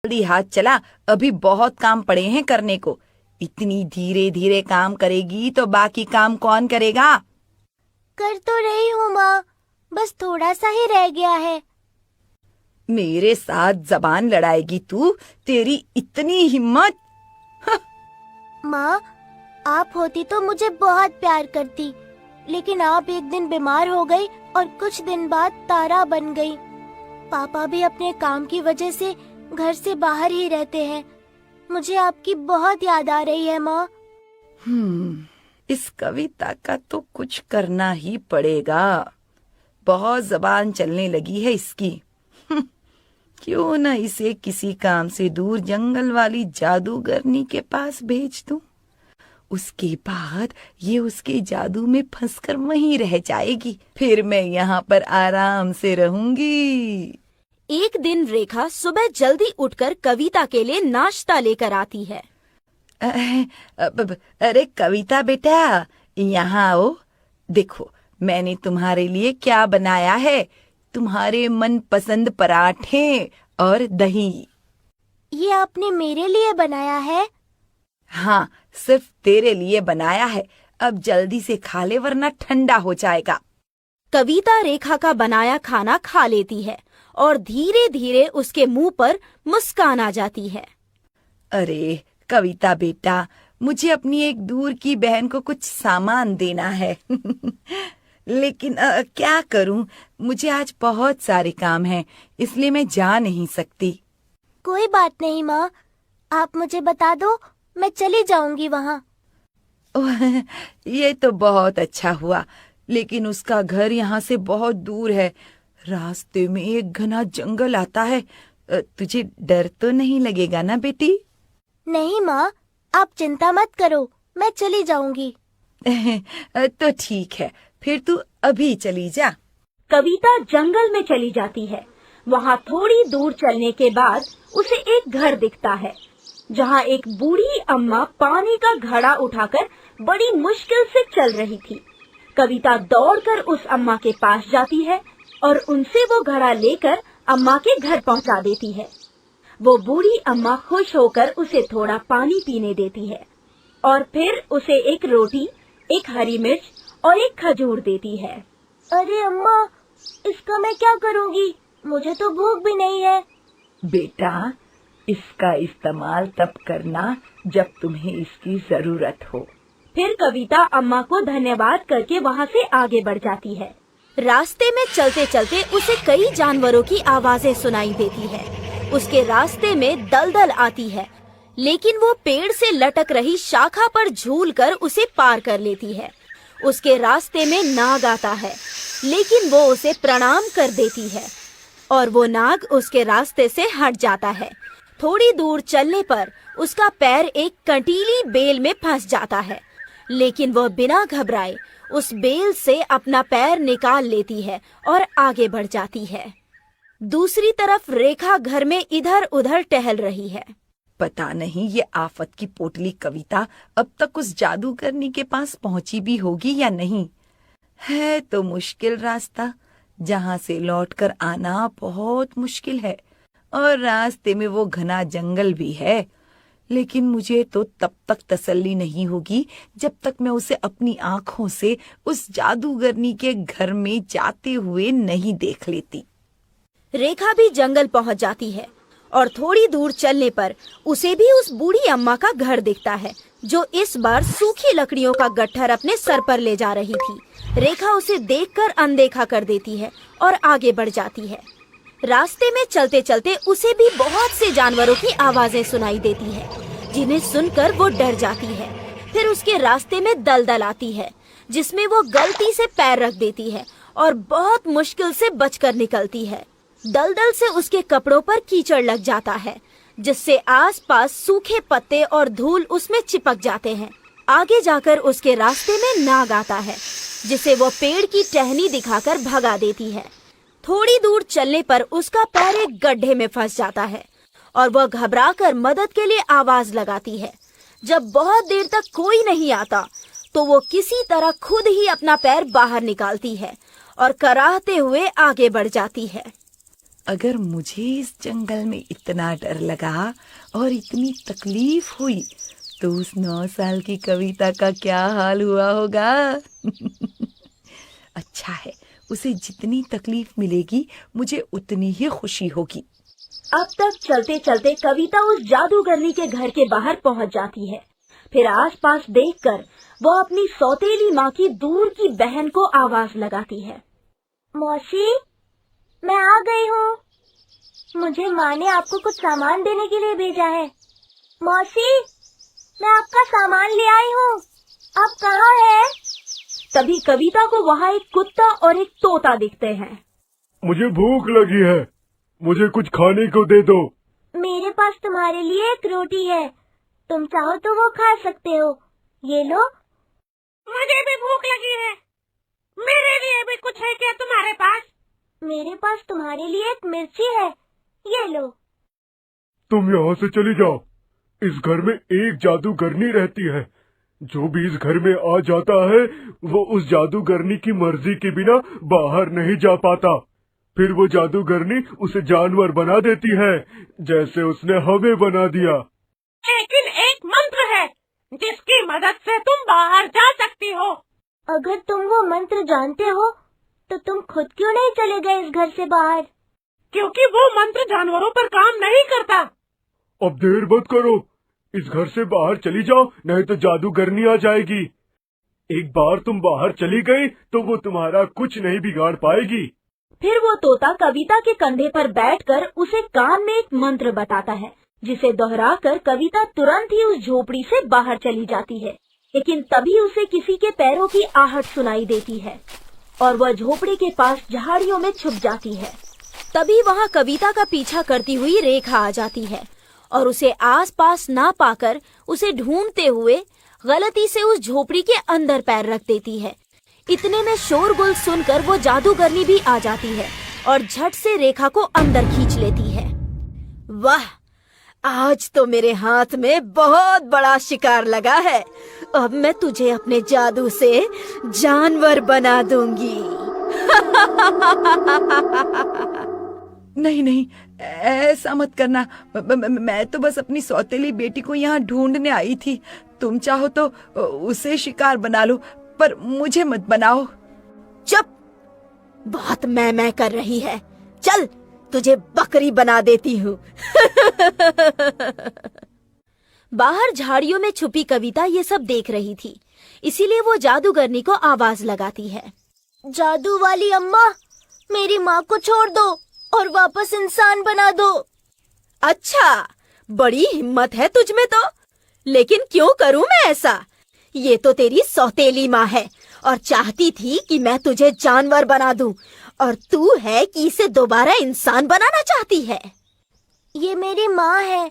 जल्दी हाथ चला, अभी बहुत काम पड़े हैं करने को। इतनी धीरे धीरे काम करेगी तो बाकी काम कौन करेगा? कर तो रही हूँ माँ, बस थोड़ा सा ही रह गया है। मेरे साथ जबान लड़ाएगी तू? तेरी इतनी हिम्मत! माँ, आप होती तो मुझे बहुत प्यार करती, लेकिन आप एक दिन बीमार हो गई और कुछ दिन बाद तारा बन गई। पापा भी अपने काम की वजह से घर से बाहर ही रहते हैं। मुझे आपकी बहुत याद आ रही है माँ। इस कविता का तो कुछ करना ही पड़ेगा। बहुत जबान चलने लगी है इसकी। क्यों न इसे किसी काम से दूर जंगल वाली जादूगरनी के पास भेज दूं। उसके बाद ये उसके जादू में फंसकर वहीं रह जाएगी, फिर मैं यहाँ पर आराम से रहूंगी। एक दिन रेखा सुबह जल्दी उठकर कविता के लिए नाश्ता लेकर आती है। अरे कविता बेटा, यहाँ आओ। देखो मैंने तुम्हारे लिए क्या बनाया है। तुम्हारे मनपसंद पराठे और दही। ये आपने मेरे लिए बनाया है? हाँ, सिर्फ तेरे लिए बनाया है। अब जल्दी से खा ले वरना ठंडा हो जाएगा। कविता रेखा का बनाया खाना खा लेती है और धीरे धीरे उसके मुंह पर मुस्कान आ जाती है। अरे कविता बेटा, मुझे अपनी एक दूर की बहन को कुछ सामान देना है। लेकिन क्या करूं, मुझे आज बहुत सारे काम हैं, इसलिए मैं जा नहीं सकती। कोई बात नहीं माँ, आप मुझे बता दो, मैं चली जाऊंगी वहाँ। ओह, ये तो बहुत अच्छा हुआ, लेकिन उसका घर यहाँ से बहुत दूर है। रास्ते में एक घना जंगल आता है। तुझे डर तो नहीं लगेगा ना बेटी? नहीं माँ, आप चिंता मत करो, मैं चली जाऊंगी। तो ठीक है, फिर तू अभी चली जा। कविता जंगल में चली जाती है। वहाँ थोड़ी दूर चलने के बाद उसे एक घर दिखता है, जहाँ एक बूढ़ी अम्मा पानी का घड़ा उठाकर बड़ी मुश्किल से चल रही थी। कविता दौड़कर उस अम्मा के पास जाती है और उनसे वो घड़ा लेकर अम्मा के घर पहुँचा देती है। वो बूढ़ी अम्मा खुश होकर उसे थोड़ा पानी पीने देती है और फिर उसे एक रोटी, एक हरी मिर्च और एक खजूर देती है। अरे अम्मा, इसका मैं क्या करूँगी? मुझे तो भूख भी नहीं है। बेटा, इसका इस्तेमाल तब करना जब तुम्हें इसकी जरूरत हो। फिर कविता अम्मा को धन्यवाद करके वहाँ से आगे बढ़ जाती है। रास्ते में चलते चलते उसे कई जानवरों की आवाजें सुनाई देती है। उसके रास्ते में दलदल आती है, लेकिन वो पेड़ से लटक रही शाखा पर झूलकर उसे पार कर लेती है। उसके रास्ते में नाग आता है, लेकिन वो उसे प्रणाम कर देती है और वो नाग उसके रास्ते से हट जाता है। थोड़ी दूर चलने पर उसका पैर एक कंटीली बेल में फंस जाता है, लेकिन वह बिना घबराए उस बेल से अपना पैर निकाल लेती है और आगे बढ़ जाती है। दूसरी तरफ रेखा घर में इधर उधर टहल रही है। पता नहीं ये आफत की पोटली कविता अब तक उस जादूगरनी के पास पहुंची भी होगी या नहीं। है तो मुश्किल रास्ता, जहाँ से लौटकर आना बहुत मुश्किल है, और रास्ते में वो घना जंगल भी है। लेकिन मुझे तो तब तक तसल्ली नहीं होगी जब तक मैं उसे अपनी आँखों से उस जादूगरनी के घर में जाते हुए नहीं देख लेती। रेखा भी जंगल पहुंच जाती है और थोड़ी दूर चलने पर उसे भी उस बूढ़ी अम्मा का घर दिखता है, जो इस बार सूखी लकड़ियों का गट्ठर अपने सर पर ले जा रही थी। रेखा उसे देखकर अनदेखा कर देती है और आगे बढ़ जाती है। रास्ते में चलते चलते उसे भी बहुत से जानवरों की आवाजें सुनाई देती है, जिन्हें सुनकर वो डर जाती है। फिर उसके रास्ते में दलदल आती है, जिसमें वो गलती से पैर रख देती है और बहुत मुश्किल से बचकर निकलती है। दलदल से उसके कपड़ों पर कीचड़ लग जाता है, जिससे आसपास सूखे पत्ते और धूल उसमें चिपक जाते हैं। आगे जाकर उसके रास्ते में नाग आता है, जिसे वो पेड़ की टहनी दिखाकर भगा देती है। थोड़ी दूर चलने पर उसका पैर एक गड्ढे में फंस जाता है और वह घबराकर मदद के लिए आवाज लगाती है। जब बहुत देर तक कोई नहीं आता, तो वो किसी तरह खुद ही अपना पैर बाहर निकालती है और कराहते हुए आगे बढ़ जाती है। अगर मुझे इस जंगल में इतना डर लगा और इतनी तकलीफ हुई तो उस 9 साल की कविता का क्या हाल हुआ होगा। अच्छा है, उसे जितनी तकलीफ मिलेगी मुझे उतनी ही खुशी होगी। अब तक चलते चलते कविता उस जादूगरनी के घर के बाहर पहुंच जाती है। फिर आसपास देखकर वो अपनी सौतेली माँ की दूर की बहन को आवाज लगाती है। मौसी, मैं आ गई हूँ। मुझे माँ ने आपको कुछ सामान देने के लिए भेजा है। मौसी, मैं आपका सामान ले आई हूँ। आप कहाँ हैं? तभी कविता को वहाँ एक कुत्ता और एक तोता दिखते हैं। मुझे भूख लगी है, मुझे कुछ खाने को दे दो। मेरे पास तुम्हारे लिए एक रोटी है, तुम चाहो तो वो खा सकते हो। ये लो। मुझे भी भूख लगी है, मेरे लिए भी कुछ है क्या तुम्हारे पास? मेरे पास तुम्हारे लिए एक मिर्ची है, ये लो। तुम यहाँ से चली जाओ। इस घर में एक जादूगरनी रहती है। जो भी इस घर में आ जाता है वो उस जादूगरनी की मर्जी के बिना बाहर नहीं जा पाता। फिर वो जादूगरनी उसे जानवर बना देती है, जैसे उसने हमें बना दिया। लेकिन एक मंत्र है जिसकी मदद से तुम बाहर जा सकती हो। अगर तुम वो मंत्र जानते हो तो तुम खुद क्यों नहीं चले गए इस घर से बाहर? क्योंकि वो मंत्र जानवरों पर काम नहीं करता। अब देर मत करो, इस घर से बाहर चली जाओ, नहीं तो जादूगरनी आ जाएगी। एक बार तुम बाहर चली गई तो वो तुम्हारा कुछ नहीं बिगाड़ पाएगी। फिर वो तोता कविता के कंधे पर बैठकर उसे कान में एक मंत्र बताता है, जिसे दोहराकर कविता तुरंत ही उस झोपड़ी से बाहर चली जाती है। लेकिन तभी उसे किसी के पैरों की आहट सुनाई देती है और वह झोपड़ी के पास झाड़ियों में छुप जाती है। तभी वहाँ कविता का पीछा करती हुई रेखा आ जाती है और उसे आसपास ना पाकर उसे ढूंढते हुए गलती से उस झोपड़ी के अंदर पैर रख देती है। इतने में शोरगुल सुनकर वो जादूगरनी भी आ जाती है और झट से रेखा को अंदर खींच लेती है। वाह, आज तो मेरे हाथ में बहुत बड़ा शिकार लगा है। अब मैं तुझे अपने जादू से जानवर बना दूंगी। नहीं नहीं, ऐसा मत करना। मैं तो बस अपनी सौतेली बेटी को यहाँ ढूंढने आई थी। तुम चाहो तो उसे शिकार बना लो, पर मुझे मत बनाओ। चुप, बहुत मैं कर रही है। चल, तुझे बकरी बना देती हूँ। बाहर झाड़ियों में छुपी कविता ये सब देख रही थी, इसीलिए वो जादूगरनी को आवाज लगाती है। जादू वाली अम्मा, मेरी माँ को छोड़ दो और वापस इंसान बना दो। अच्छा, बड़ी हिम्मत है तुझ में तो। लेकिन क्यों करूं मैं ऐसा? ये तो तेरी सौतेली माँ है और चाहती थी कि मैं तुझे जानवर बना दूं, और तू है कि इसे दोबारा इंसान बनाना चाहती है। ये मेरी माँ है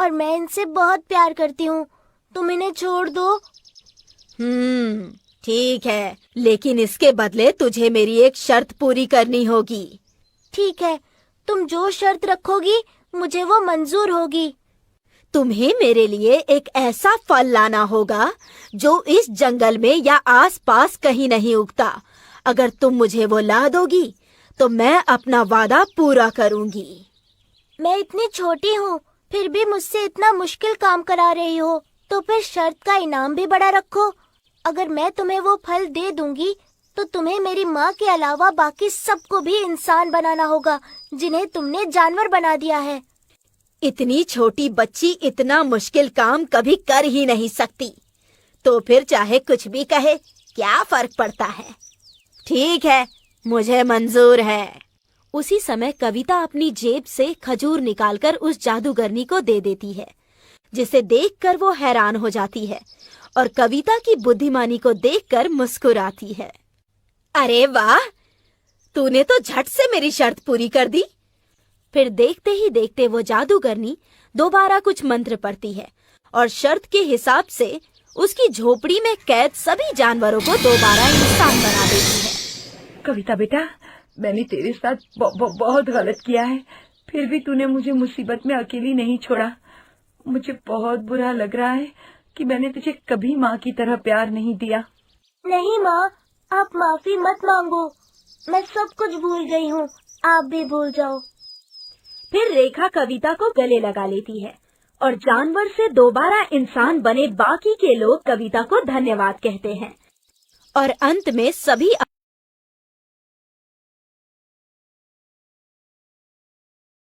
और मैं इनसे बहुत प्यार करती हूँ, तुम इन्हें छोड़ दो। ठीक है, लेकिन इसके बदले तुझे मेरी एक शर्त पूरी करनी होगी। ठीक है, तुम जो शर्त रखोगी मुझे वो मंजूर होगी। तुम्हें मेरे लिए एक ऐसा फल लाना होगा जो इस जंगल में या आसपास कहीं नहीं उगता। अगर तुम मुझे वो ला दोगी तो मैं अपना वादा पूरा करूंगी। मैं इतनी छोटी हूँ, फिर भी मुझसे इतना मुश्किल काम करा रही हो, तो फिर शर्त का इनाम भी बड़ा रखो। अगर मैं तुम्हें वो फल दे दूंगी तो तुम्हें मेरी माँ के अलावा बाकी सबको भी इंसान बनाना होगा, जिन्हें तुमने जानवर बना दिया है। इतनी छोटी बच्ची इतना मुश्किल काम कभी कर ही नहीं सकती, तो फिर चाहे कुछ भी कहे, क्या फर्क पड़ता है। ठीक है, मुझे मंजूर है। उसी समय कविता अपनी जेब से खजूर निकालकर उस जादूगरनी को दे देती है, जिसे देखकर वो हैरान हो जाती है और कविता की बुद्धिमानी को देखकर मुस्कुराती है। अरे वाह, तूने तो झट से मेरी शर्त पूरी कर दी। फिर देखते ही देखते वो जादूगरनी दोबारा कुछ मंत्र पढ़ती है और शर्त के हिसाब से उसकी झोपड़ी में कैद सभी जानवरों को दोबारा इंसान बना देती है। कविता बेटा, मैंने तेरे साथ बहुत गलत किया है, फिर भी तूने मुझे मुसीबत में अकेली नहीं छोड़ा। मुझे बहुत बुरा लग रहा है कि मैंने तुझे कभी माँ की तरह प्यार नहीं दिया। नहीं माँ, आप माफी मत मांगो, मैं सब कुछ भूल गई हूँ, आप भी भूल जाओ। फिर रेखा कविता को गले लगा लेती है और जानवर से दोबारा इंसान बने बाकी के लोग कविता को धन्यवाद कहते हैं और अंत में सभी